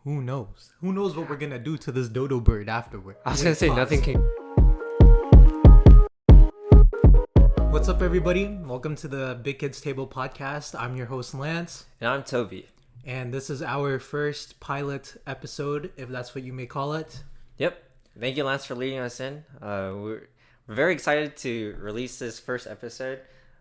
who knows? Who knows what we're gonna do to this dodo bird afterward? I was gonna say nothing can. What's up, everybody? Welcome to the Big Kids Table podcast. I'm your host, Lance. And I'm Tobey. And this is our first pilot episode, if that's what you may call it. Yep. Thank you, Lance, for leading us in. We're very excited to release this first episode.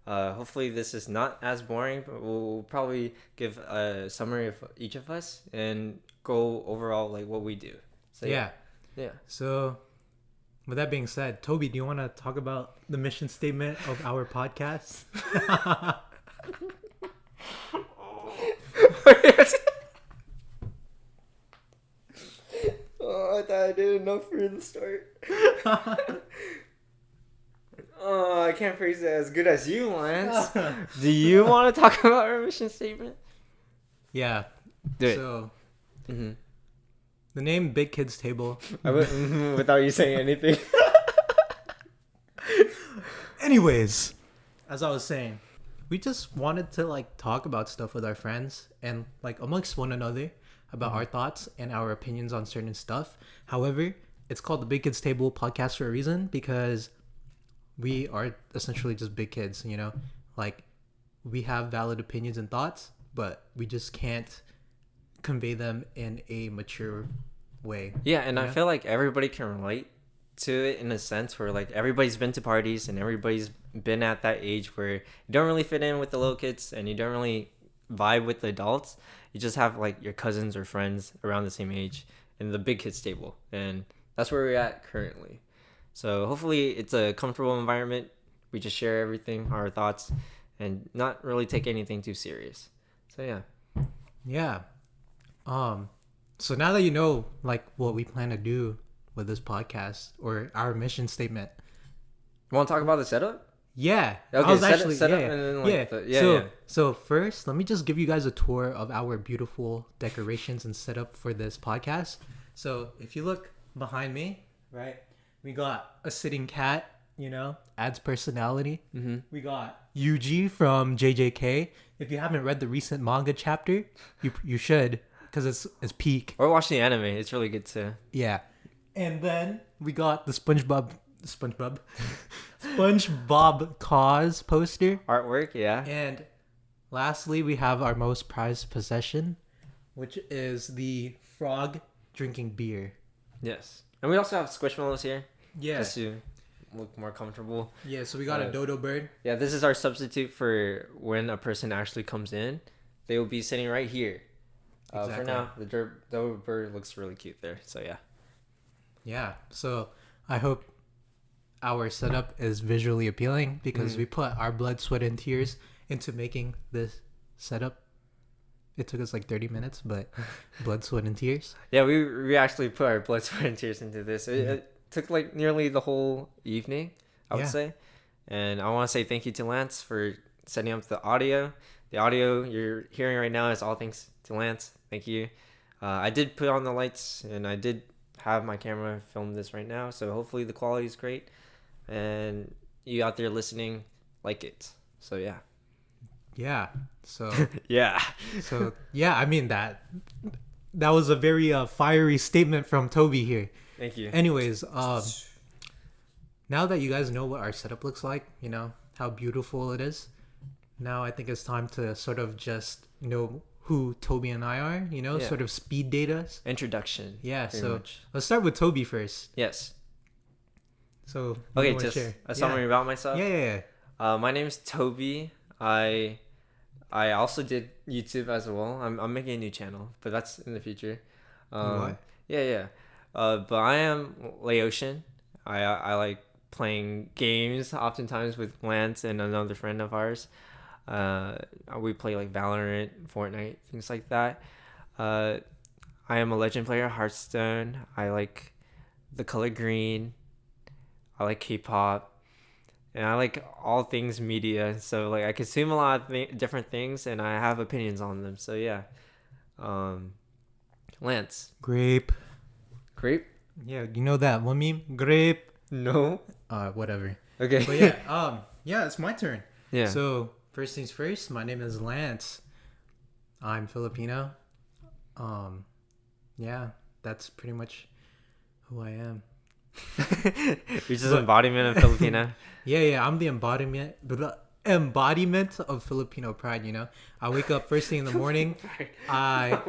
Hopefully this is not as boring, but we'll probably give a summary of each of us and go overall like what we do. So Yeah. Yeah. So, with that being said, Tobey, do you want to talk about the mission statement of our podcast? Oh, I thought I did enough for the start. Oh, I can't phrase it as good as you, Lance. Do you want to talk about our mission statement? Yeah. Do it. So, the name Big Kids Table. I went without you saying anything. Anyways, as I was saying, we just wanted to like talk about stuff with our friends and like amongst one another about our thoughts and our opinions on certain stuff. However, it's called the Big Kids Table podcast for a reason because we are essentially just big kids, you know? Like, we have valid opinions and thoughts, but we just can't convey them in a mature way. Yeah, and I feel like everybody can relate to it in a sense where like everybody's been to parties and everybody's been at that age where you don't really fit in with the little kids and you don't really vibe with the adults. You just have like your cousins or friends around the same age in the big kids table, and that's where we're at currently. So hopefully it's a comfortable environment. We just share everything, our thoughts, and not really take anything too serious. So yeah. Yeah. So now that you know like what we plan to do with this podcast or our mission statement. You want to talk about the setup? Yeah. Okay, I was set actually up yeah. and then like So first, let me just give you guys a tour of our beautiful decorations and setup for this podcast. So if you look behind me, right, we got a sitting cat, you know, adds personality. Mm-hmm. We got Yuji from JJK. If you haven't read the recent manga chapter, you should, because it's peak. Or watch the anime. It's really good too. Yeah. And then we got the SpongeBob Cause poster. Artwork, yeah. And lastly, we have our most prized possession, which is the frog drinking beer. Yes. And we also have Squishmallows here. Yeah. Just to look more comfortable. Yeah, so we got a dodo bird. Yeah, this is our substitute for when a person actually comes in. They will be sitting right here. Exactly. For now, the dodo bird looks really cute there. So yeah. Yeah, so I hope our setup is visually appealing because we put our blood, sweat, and tears into making this setup. It took us like 30 minutes, but blood, sweat, and tears. Yeah, we actually put our blood, sweat, and tears into this. It took like nearly the whole evening, I would say. And I want to say thank you to Lance for setting up the audio. The audio you're hearing right now is all thanks to Lance. Thank you. I did put on the lights and I did have my camera film this right now, so hopefully the quality is great and you out there listening like it. So yeah. So I mean that was a very fiery statement from Tobey here. Thank you. Anyways, now that you guys know what our setup looks like, you know how beautiful it is, now I think it's time to sort of just know who Tobey and I are, you know, sort of speed date us. Introduction. Yeah, so much. Let's start with Tobey first. Yes. So okay, just a summary about myself. Yeah. My name is Tobey. I also did YouTube as well. I'm making a new channel, but that's in the future. What? Yeah. But I am Laotian. I like playing games oftentimes with Lance and another friend of ours. We play like Valorant, Fortnite, things like that. I am a legend player, Hearthstone. I like the color green. I like K-pop. And I like all things media. So like I consume a lot of different things and I have opinions on them. So yeah. Lance. Grape. Yeah, you know that one meme? Grape. No. Whatever. Okay. But yeah, it's my turn. Yeah. So first things first, my name is Lance. I'm Filipino. yeah, that's pretty much who I am. You're just embodiment of Filipino. Yeah, I'm the embodiment of Filipino pride. I wake up first thing in the morning. I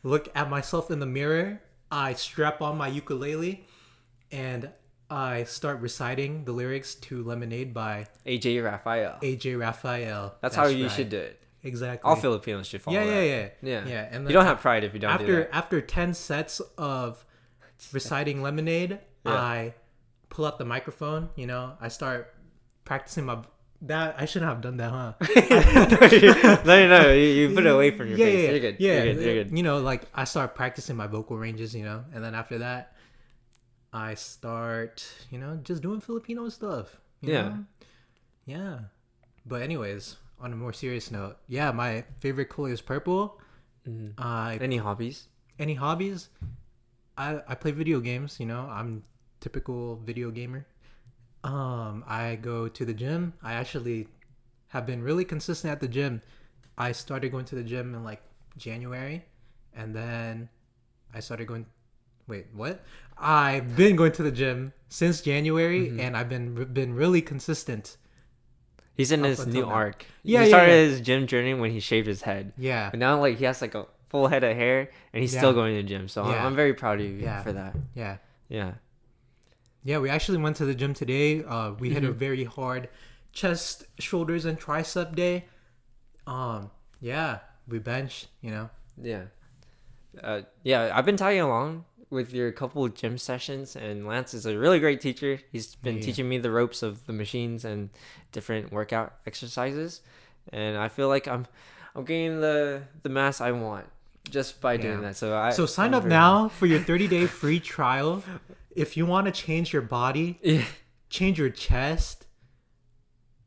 look at myself in the mirror. I strap on my ukulele, and I start reciting the lyrics to Lemonade by AJ Raphael. AJ Raphael. That's how you should do it. Exactly. All Filipinos should follow that. Yeah. And then you don't have pride if you don't do that. After 10 sets of reciting Lemonade, I pull out the microphone. I start practicing that. I shouldn't have done that, huh? No. You put it away from your face. You're good. You're good. Like I start practicing my vocal ranges. And then after that, I start, just doing Filipino stuff. You know? Yeah. But anyways, on a more serious note, my favorite color is purple. Any hobbies? Any hobbies? I play video games. I'm typical video gamer. I go to the gym. I actually have been really consistent at the gym. I started going to the gym in like January, and then I started going. Wait, what? I've been going to the gym since January, and I've been really consistent. He's in his new arc. He started his gym journey when he shaved his head. Yeah. But now like he has like a full head of hair, and he's still going to the gym. So I'm very proud of you for that. Yeah. Yeah. Yeah, we actually went to the gym today. We had a very hard chest, shoulders, and tricep day. We benched, Yeah. I've been tagging along with your couple of gym sessions, and Lance is a really great teacher. He's been teaching me the ropes of the machines and different workout exercises, and I feel like I'm getting the mass I want just by doing that. So sign up now for your 30-day free trial. If you want to change your body, change your chest,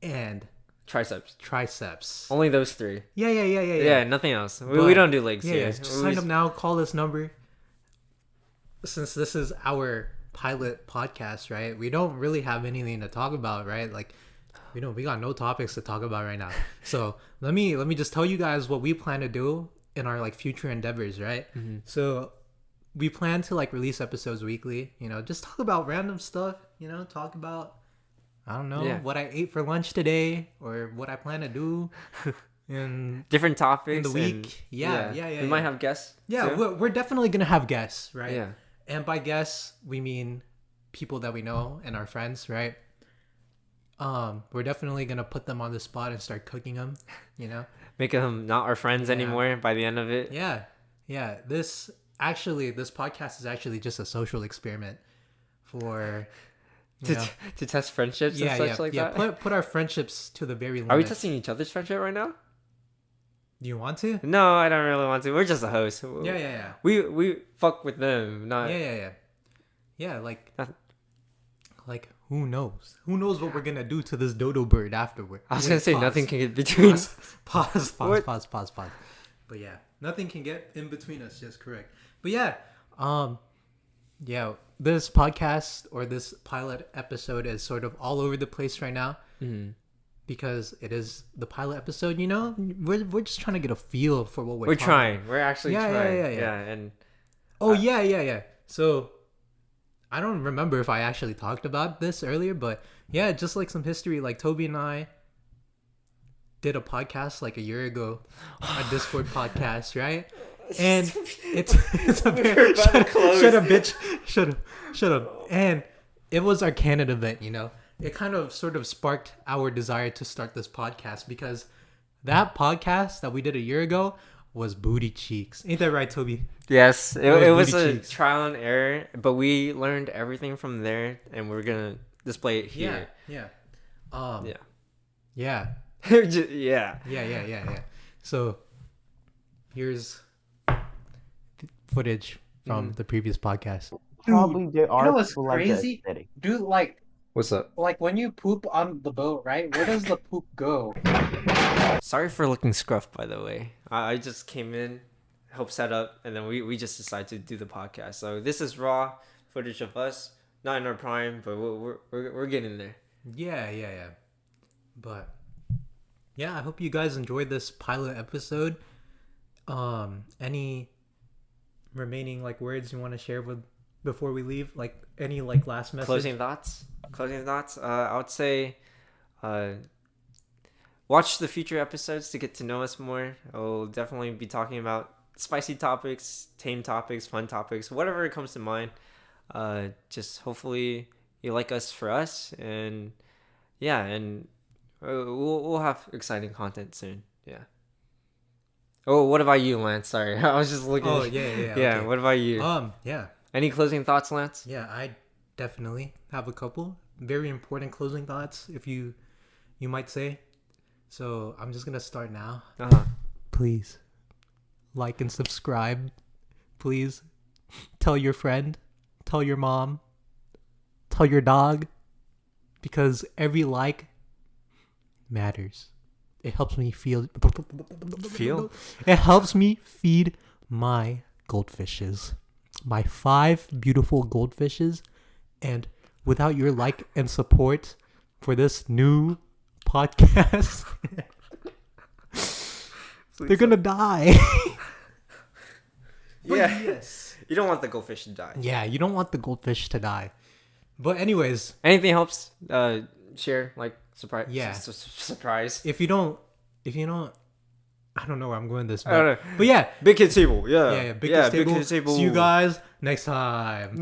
and triceps. Only those three. Yeah. Yeah, nothing else. We don't do legs here. Just sign up now. Call this number. Since this is our pilot podcast, right? We don't really have anything to talk about, right? Like, we got no topics to talk about right now. So let me just tell you guys what we plan to do in our like future endeavors, right? So we plan to like release episodes weekly, just talk about random stuff, talk about, I don't know, what I ate for lunch today or what I plan to do in different topics in the week. We might have guests. Yeah, we're definitely going to have guests, right? Yeah. And by guests, we mean people that we know and our friends, right? We're definitely going to put them on the spot and start cooking them, Make them not our friends anymore by the end of it. Yeah. This podcast is actually just a social experiment for to test friendships and such like that. Put our friendships to the very limit. Are we testing each other's friendship right now? Do you want to? No, I don't really want to. We're just a host. Yeah. We fuck with them, not. Yeah, like who knows? Who knows what we're gonna do to this dodo bird afterward? I was gonna say nothing can get between. Pause. But yeah, nothing can get in between us. Just correct. But this podcast or this pilot episode is sort of all over the place right now because it is the pilot episode. We're just trying to get a feel for what we're trying. We're actually trying. Yeah. And yeah. So I don't remember if I actually talked about this earlier, but yeah, just like some history. Like Tobey and I did a podcast like a year ago, a Discord podcast, right? And it's a very shut up. And it was our Canada event, It kind of sort of sparked our desire to start this podcast because that podcast that we did a year ago was Booty Cheeks. Ain't that right, Tobey? Yes, it was a trial and error, but we learned everything from there, and we're gonna display it here. Yeah. So here's footage from the previous podcast. Probably there are what's people crazy? like that. Dude, like, What's up? like when you poop on the boat, right? Where does the poop go? Sorry for looking scruffed, by the way. I just came in, helped set up, and then we just decided to do the podcast. So this is raw footage of us, not in our prime, but we're getting there. Yeah. But yeah, I hope you guys enjoyed this pilot episode. Any remaining like words you want to share with before we leave? Like any like last message? Closing thoughts. I would say, watch the future episodes to get to know us more. I'll definitely be talking about spicy topics, tame topics, fun topics, whatever comes to mind. Just hopefully you like us for us, and yeah, and we'll have exciting content soon. Yeah. Oh, what about you, Lance? Sorry, I was just looking. Oh at yeah. yeah. Okay. What about you? Yeah. Any closing thoughts, Lance? Yeah, I definitely have a couple very important closing thoughts, if you might say. So I'm just gonna start now. Please like and subscribe. Please tell your friend, tell your mom, tell your dog, because every like matters. It helps me feel. It helps me feed my goldfishes, my 5 beautiful goldfishes, and without your like and support for this new podcast, they're gonna die. Yeah. Yes. You don't want the goldfish to die. Yeah, you don't want the goldfish to die. But anyways, Anything helps. Share, like, surprise. Yeah. Surprise. if you don't, I don't know where I'm going with this, I don't know. but yeah, Big Kids Table. Yeah. Big Kids Table. See you guys next time.